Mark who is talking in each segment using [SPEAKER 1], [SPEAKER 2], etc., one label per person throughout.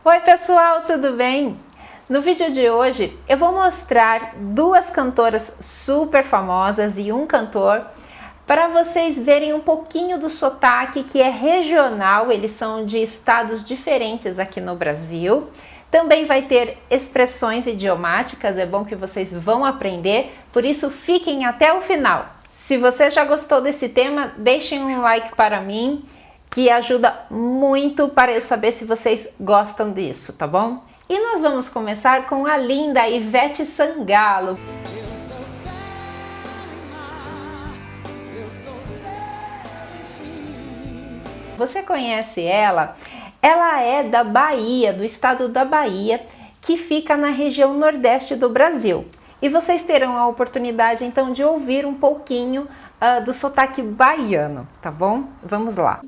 [SPEAKER 1] Oi pessoal, tudo bem? No vídeo de hoje eu vou mostrar duas cantoras super famosas e um cantor para vocês verem um pouquinho do sotaque que é regional, eles são de estados diferentes aqui no Brasil. Também vai ter expressões idiomáticas, é bom que vocês vão aprender, por isso fiquem até o final. Se você já gostou desse tema, deixem um like para mim, que ajuda muito para eu saber se vocês gostam disso, tá bom? E nós vamos começar com a linda Ivete Sangalo. Você conhece ela? Ela é da Bahia, do estado da Bahia, que fica na região nordeste do Brasil. E vocês terão a oportunidade então de ouvir um pouquinho do sotaque baiano, tá bom? Vamos lá.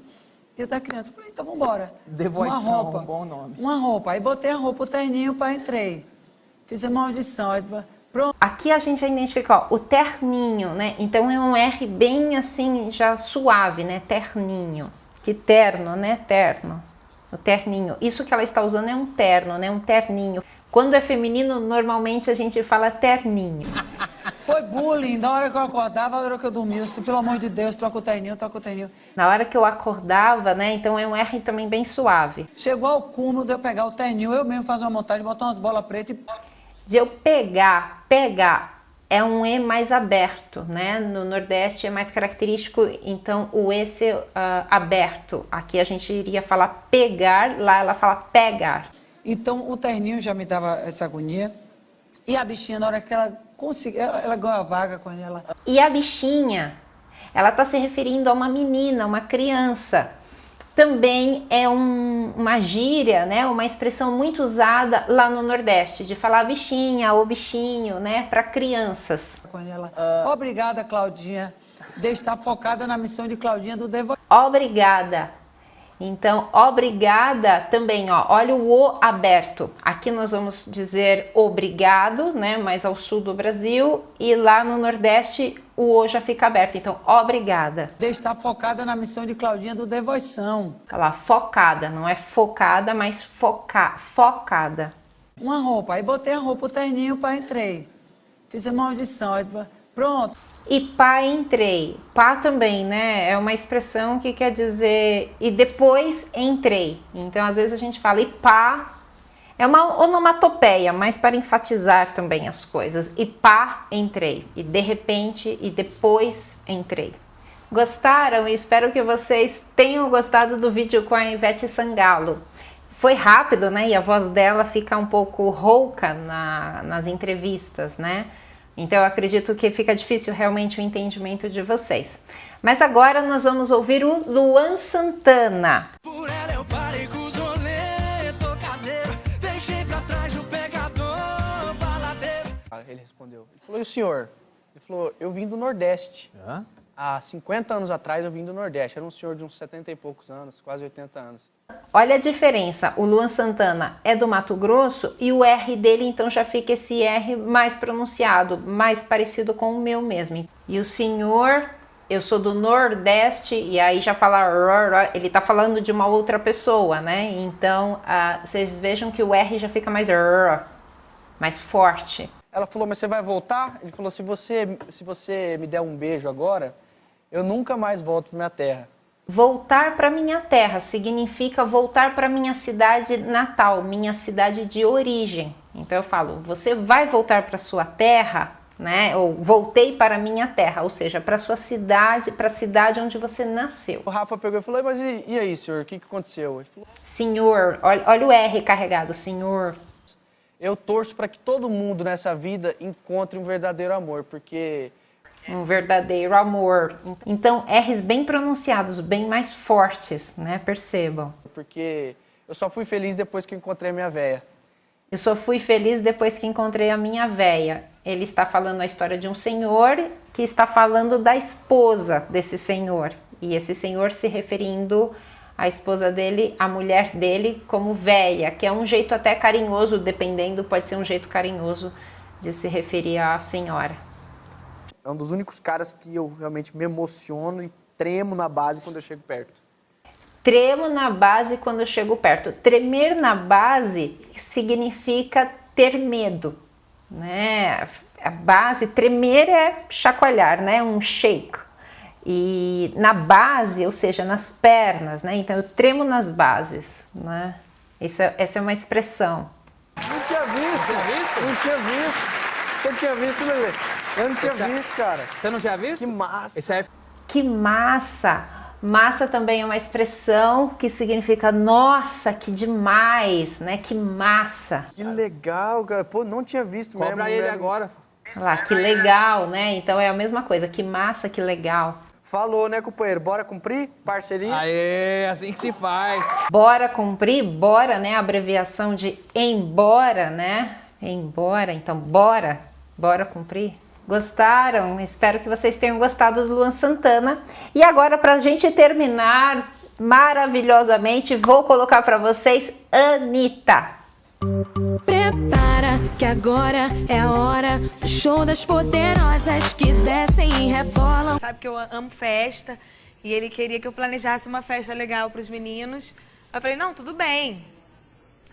[SPEAKER 2] Eu da criança, falei, então vamos embora.
[SPEAKER 3] Devoição, um bom nome.
[SPEAKER 2] Uma roupa, aí botei a roupa, o terninho, para entrei. Fiz a maldição, aí, pronto.
[SPEAKER 1] Aqui a gente já identifica, ó, o terninho, né? Então é um R bem assim, já suave, né? Terninho. Que terno, né? Terno. O terninho. Isso que ela está usando é um terno, né? Um terninho. Quando é feminino, normalmente a gente fala terninho.
[SPEAKER 2] Foi bullying, da hora que eu acordava, da hora que eu dormia. Eu disse, pelo amor de Deus, troca o terninho, troca o terninho.
[SPEAKER 1] Na hora que eu acordava, né? Então é um R também bem suave.
[SPEAKER 2] Chegou ao cúmulo de eu pegar o terninho, eu mesmo fazer uma montagem, botar umas bolas pretas e...
[SPEAKER 1] De eu pegar é um E mais aberto, né? No Nordeste é mais característico, então o E ser aberto. Aqui a gente iria falar pegar, lá ela fala pegar.
[SPEAKER 2] Então o terninho já me dava essa agonia. E a bichinha, na hora que ela conseguiu, ela ganhou a vaga com ela.
[SPEAKER 1] E a bichinha, ela está se referindo a uma menina, uma criança. Também é uma gíria, né? Uma expressão muito usada lá no Nordeste, de falar bichinha ou bichinho, né? Para crianças.
[SPEAKER 2] Com ela. Obrigada, Claudinha, de estar focada na missão de Claudinha do Devo.
[SPEAKER 1] Obrigada. Então, obrigada também, ó, olha o O aberto. Aqui nós vamos dizer obrigado, né, mais ao sul do Brasil, e lá no Nordeste o O já fica aberto, então obrigada.
[SPEAKER 2] De estar focada na missão de Claudinha do Devoição.
[SPEAKER 1] Tá lá, focada, não é focada, mas focada.
[SPEAKER 2] Uma roupa, aí botei a roupa, o terninho, para entrei. Fiz a maldição, aí pronto.
[SPEAKER 1] E pá, entrei. Pá também, né? É uma expressão que quer dizer e depois entrei. Então, às vezes a gente fala e pá. É uma onomatopeia, mas para enfatizar também as coisas. E pá, entrei. E de repente, e depois entrei. Gostaram? Espero que vocês tenham gostado do vídeo com a Ivete Sangalo. Foi rápido, né? E a voz dela fica um pouco rouca nas entrevistas, né? Então eu acredito que fica difícil realmente o entendimento de vocês. Mas agora nós vamos ouvir o Luan Santana.
[SPEAKER 4] Por ela eu parei com os rolê, tô caseiro, deixei pra trás o pegador, baladeiro.
[SPEAKER 3] Ele respondeu, ele falou, e o senhor? Ele falou, eu vim do Nordeste.
[SPEAKER 5] Hã?
[SPEAKER 3] Há 50 anos atrás eu vim do Nordeste. Era um senhor de uns 70 e poucos anos, quase 80 anos.
[SPEAKER 1] Olha a diferença, o Luan Santana é do Mato Grosso e o R dele então já fica esse R mais pronunciado, mais parecido com o meu mesmo. E o senhor, eu sou do Nordeste e aí já fala, ele tá falando de uma outra pessoa, né? Então vocês vejam que o R já fica mais forte.
[SPEAKER 3] Ela falou, mas você vai voltar? Ele falou, se você me der um beijo agora, eu nunca mais volto pra minha terra.
[SPEAKER 1] Voltar para minha terra significa voltar para minha cidade natal, minha cidade de origem. Então eu falo, você vai voltar para sua terra, né? Ou voltei para minha terra, ou seja, para sua cidade, para a cidade onde você nasceu.
[SPEAKER 3] O Rafa pegou e falou, mas e aí, senhor, o que aconteceu? Ele falou,
[SPEAKER 1] Senhor, olha o R carregado, senhor.
[SPEAKER 3] eu torço para que todo mundo nessa vida encontre um verdadeiro amor, porque...
[SPEAKER 1] Um verdadeiro amor. Então, R's bem pronunciados, bem mais fortes, né? Percebam.
[SPEAKER 3] Porque eu só fui feliz depois que encontrei a minha véia.
[SPEAKER 1] Eu só fui feliz depois que encontrei a minha véia. Ele está falando a história de um senhor que está falando da esposa desse senhor. E esse senhor se referindo à esposa dele, à mulher dele, como véia, que é um jeito até carinhoso, dependendo, pode ser um jeito carinhoso de se referir à senhora.
[SPEAKER 3] É um dos únicos caras que eu realmente me emociono e tremo na base quando eu chego perto.
[SPEAKER 1] Tremo na base quando eu chego perto. Tremer na base significa ter medo, né? A base, tremer é chacoalhar, né? Um shake. E na base, ou seja, nas pernas, né? Então eu tremo nas bases, né? Essa é uma expressão.
[SPEAKER 3] Não tinha visto. Não tinha visto. Você tinha visto, Lelê? Eu não tinha visto, cara.
[SPEAKER 5] Você não tinha visto?
[SPEAKER 3] Que massa.
[SPEAKER 5] Esse aí
[SPEAKER 1] Que massa! Massa também é uma expressão que significa nossa, que demais, né? Que massa.
[SPEAKER 3] Que legal, cara. Pô, não tinha visto mesmo.
[SPEAKER 5] cobra ele
[SPEAKER 3] né?
[SPEAKER 5] agora.
[SPEAKER 1] Olha lá, que legal, né? Então é a mesma coisa, que massa, que legal.
[SPEAKER 3] Falou, né, companheiro? Bora cumprir? Parceria?
[SPEAKER 5] Aê, assim que se faz.
[SPEAKER 1] Bora cumprir, bora, né? A abreviação de embora, né? Embora, então bora cumprir. Gostaram? Espero que vocês tenham gostado do Luan Santana. E agora, pra gente terminar maravilhosamente, vou colocar pra vocês Anitta.
[SPEAKER 6] Prepara que agora é a hora do show das poderosas que descem e rebolam.
[SPEAKER 7] Sabe que eu amo festa e ele queria que eu planejasse uma festa legal para os meninos. Eu falei, não, tudo bem.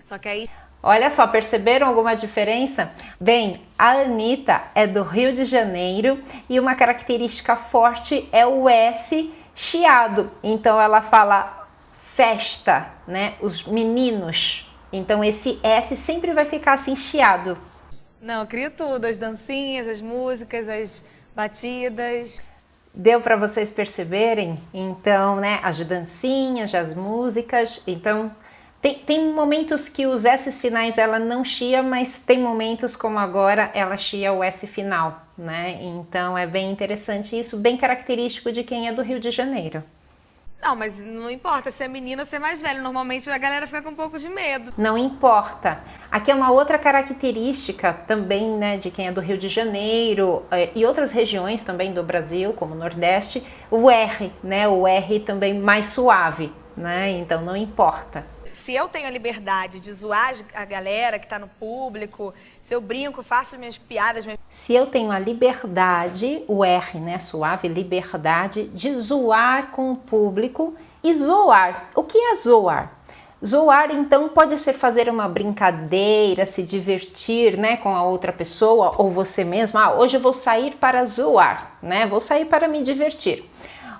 [SPEAKER 7] Só que aí...
[SPEAKER 1] Olha só, perceberam alguma diferença? Bem, a Anitta é do Rio de Janeiro e uma característica forte é o S chiado. Então ela fala festa, né? Os meninos. Então esse S sempre vai ficar assim chiado.
[SPEAKER 7] Não, eu crio tudo, as dancinhas, as músicas, as batidas.
[SPEAKER 1] Deu para vocês perceberem? Então, né, as dancinhas, as músicas, então tem momentos que os S finais ela não chia, mas tem momentos como agora ela chia o S final, né? Então é bem interessante isso, bem característico de quem é do Rio de Janeiro.
[SPEAKER 7] Não, mas não importa se é menino ou se é mais velho. Normalmente a galera fica com um pouco de medo.
[SPEAKER 1] Não importa. Aqui é uma outra característica também, né, de quem é do Rio de Janeiro e outras regiões também do Brasil, como o Nordeste, o R, né? O R também mais suave, né? Então não importa.
[SPEAKER 7] Se eu tenho a liberdade de zoar a galera que tá no público, se eu brinco, faço minhas piadas...
[SPEAKER 1] Se eu tenho a liberdade, o R, né, suave, liberdade, de zoar com o público e zoar. O que é zoar? Zoar, então, pode ser fazer uma brincadeira, se divertir, né, com a outra pessoa ou você mesmo. Ah, hoje eu vou sair para zoar, né, vou sair para me divertir.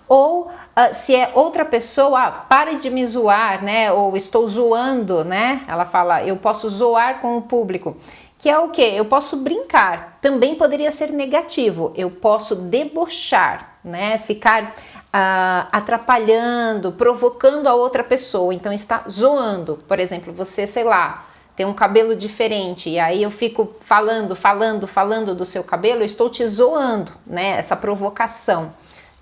[SPEAKER 1] Ou se é outra pessoa, pare de me zoar, né? Ou estou zoando, né? Ela fala, eu posso zoar com o público. Que é o quê? Eu posso brincar. Também poderia ser negativo. Eu posso debochar, né? Ficar atrapalhando, provocando a outra pessoa. Então está zoando. Por exemplo, você, sei lá, tem um cabelo diferente e aí eu fico falando do seu cabelo, eu estou te zoando, né? Essa provocação,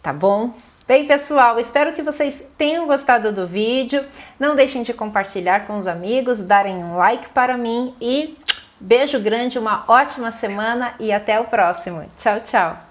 [SPEAKER 1] tá bom? Bem, pessoal, espero que vocês tenham gostado do vídeo. Não deixem de compartilhar com os amigos, darem um like para mim e beijo grande, uma ótima semana e até o próximo. Tchau, tchau!